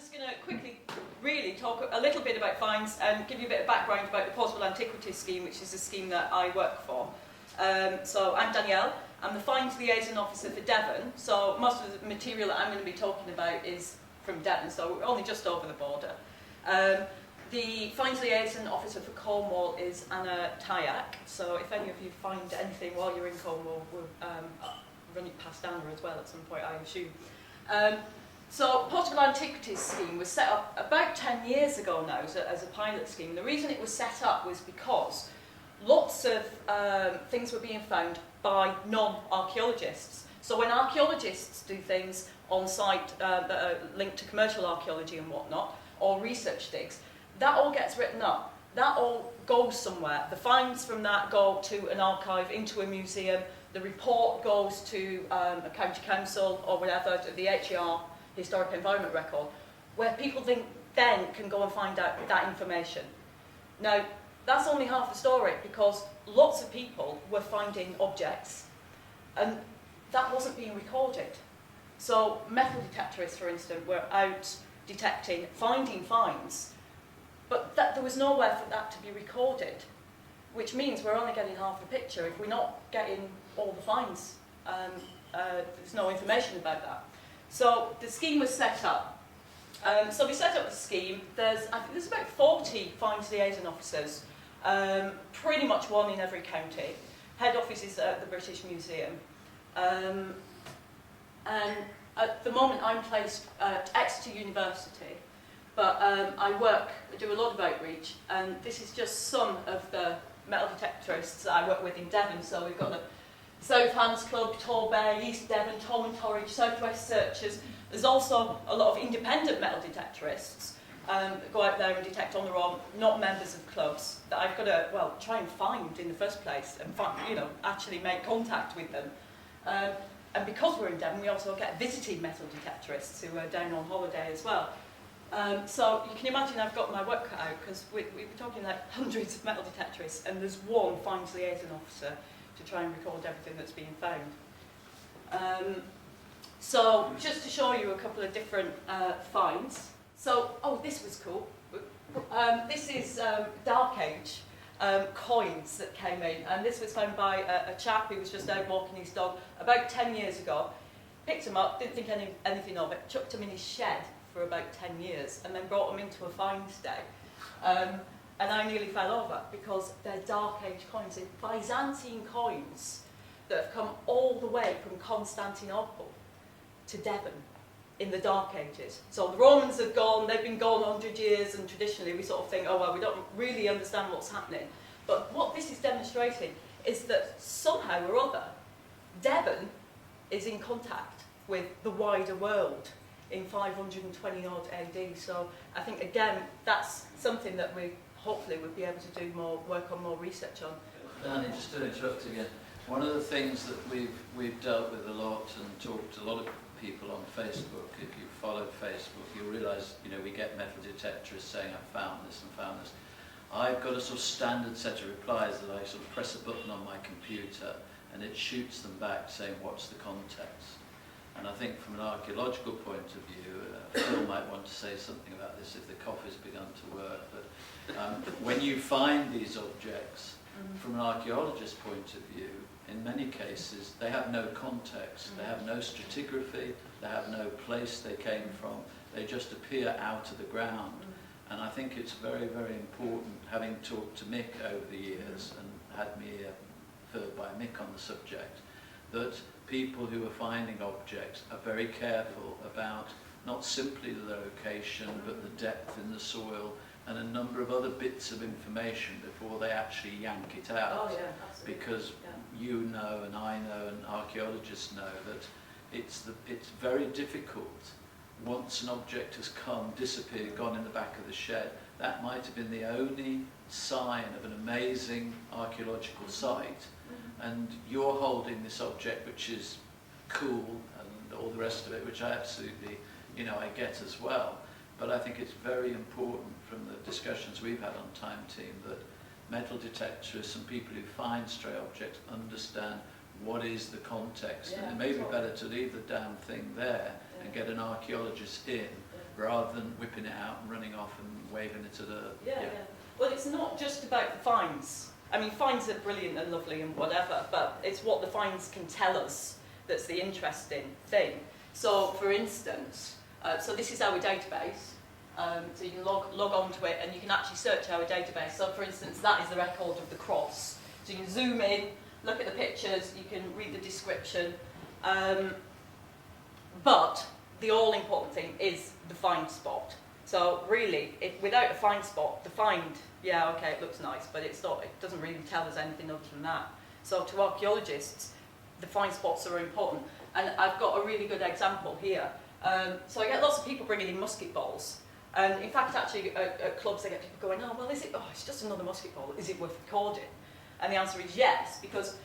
just going to quickly really talk a little bit about fines and give you a bit of background about the Portable Antiquities Scheme, which is a scheme that I work for. So I'm Danielle, I'm the Fines Liaison Officer for Devon, so most of the material that I'm going to be talking about is from Devon, so we're only just over the border. The Fines Liaison Officer for Cornwall is Anna Tyack, so if any of you find anything while you're in Cornwall, we'll run it past Anna as well at some point, I assume. So Portable Antiquities Scheme was set up about 10 years ago now as a pilot scheme. The reason it was set up was because lots of things were being found by non-archaeologists. So when archaeologists do things on site that are linked to commercial archaeology and whatnot, or research digs, that all gets written up. That all goes somewhere. The finds from that go to an archive, into a museum. The report goes to a county council or whatever, to the HER, Historic Environment Record, where people then can go and find out that information. Now, that's only half the story, because lots of people were finding objects and that wasn't being recorded. So metal detectorists, for instance, were out detecting, finding finds, but there was nowhere for that to be recorded, which means we're only getting half the picture. If we're not getting all the finds, there's no information about that. So the scheme was set up. So we set up the scheme. I think there's about 40 Fines Liaison Officers, pretty much one in every county. Head office is at the British Museum. And at the moment I'm placed at Exeter University, but I do a lot of outreach, and this is just some of the metal detectorists that I work with in Devon. So we've got the South Hands Club, Torbay, East Devon, Tom and Torridge, South West Searchers. There's also a lot of independent metal detectorists that go out there and detect on their own, not members of clubs, that I've got to, well, try and find in the first place and actually make contact with them. And because we're in Devon, we also get visiting metal detectorists who are down on holiday as well. So you can imagine I've got my work cut out, because we're talking like hundreds of metal detectorists, and there's one Fines Liaison Officer to try and record everything that's being found. So just to show you a couple of different finds. So, this was cool. This is Dark Age coins that came in, and this was found by a chap who was just out walking his dog about 10 years ago. Picked them up, didn't think anything of it, chucked them in his shed for about 10 years, and then brought them into a finds day. And I nearly fell over, because they're Dark Age coins. They're Byzantine coins that have come all the way from Constantinople to Devon in the Dark Ages. So the Romans have gone, they've been gone 100 years, and traditionally we sort of think, oh well, we don't really understand what's happening. But what this is demonstrating is that somehow or other, Devon is in contact with the wider world in 520 odd AD. So I think, again, that's something that we hopefully would be able to do more work on, more research on. Danny, just to interrupt again, one of the things that we've dealt with a lot and talked to a lot of people on Facebook, if you followed Facebook, you'll realise, we get metal detectorists saying, I found this and found this. I've got a sort of standard set of replies that I sort of press a button on my computer and it shoots them back saying, what's the context? And I think from an archaeological point of view, Phil might want to say something about this if the coffee's begun to work, but when you find these objects, from an archaeologist's point of view, in many cases, they have no context, they have no stratigraphy, they have no place they came from, they just appear out of the ground. And I think it's very, very important, having talked to Mick over the years and had me referred by Mick on the subject, that people who are finding objects are very careful about not simply the location, but the depth in the soil and a number of other bits of information before they actually yank it out. Oh, yeah, absolutely. Because you know, and I know, and archaeologists know that it's very difficult once an object has come, disappeared, gone in the back of the shed. That might have been the only sign of an amazing archaeological site, and you're holding this object which is cool and all the rest of it, which I absolutely, I get as well. But I think it's very important from the discussions we've had on Time Team that metal detectorists and people who find stray objects understand what is the context. And it may be better to leave the damn thing there and get an archaeologist in, rather than whipping it out and running off and waving it at a... Yeah. Well, it's not just about the finds. I mean, finds are brilliant and lovely and whatever, but it's what the finds can tell us that's the interesting thing. So, for instance, so this is our database. So you can log on to it and you can actually search our database. So, for instance, that is the record of the cross. So you can zoom in, look at the pictures, you can read the description. But the all-important thing is the find spot. So really, without a find spot, the find, yeah, okay, it looks nice, but it doesn't really tell us anything other than that. So to archaeologists, the find spots are important. And I've got a really good example here. So I get lots of people bringing in musket balls. And in fact, actually, at clubs, I get people going, oh, well, it's just another musket ball. Is it worth recording? And the answer is yes, because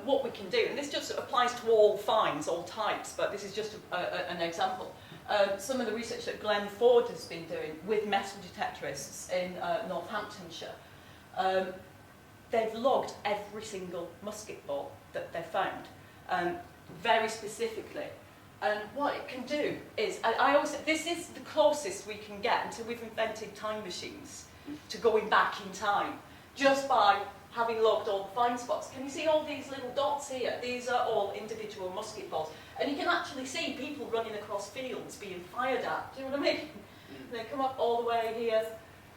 what we can do, and this just applies to all finds, all types, but this is just an example. Some of the research that Glenn Ford has been doing with metal detectorists in Northamptonshire, they've logged every single musket ball that they've found, very specifically. And what it can do is, I always say, this is the closest we can get until we've invented time machines to going back in time, just by having logged all the find spots. Can you see all these little dots here? These are all individual musket balls. And you can actually see people running across fields being fired at. Do you know what I mean? They come up all the way here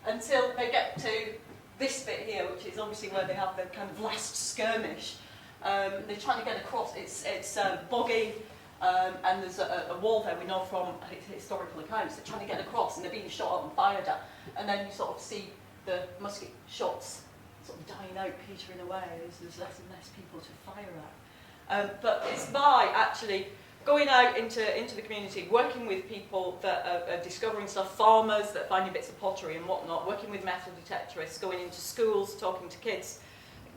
until they get to this bit here, which is obviously where they have their kind of last skirmish. They're trying to get across. It's boggy, and there's a wall there we know from historical accounts. They're trying to get across and they're being shot at and fired at. And then you sort of see the musket shots sort of dying out, petering away, as there's less and less people to fire at. But it's by actually going out into the community, working with people that are discovering stuff, farmers that are finding bits of pottery and whatnot, working with metal detectorists, going into schools, talking to kids,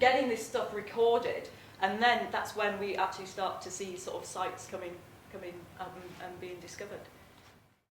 getting this stuff recorded, and then that's when we actually start to see sort of sites coming up and being discovered.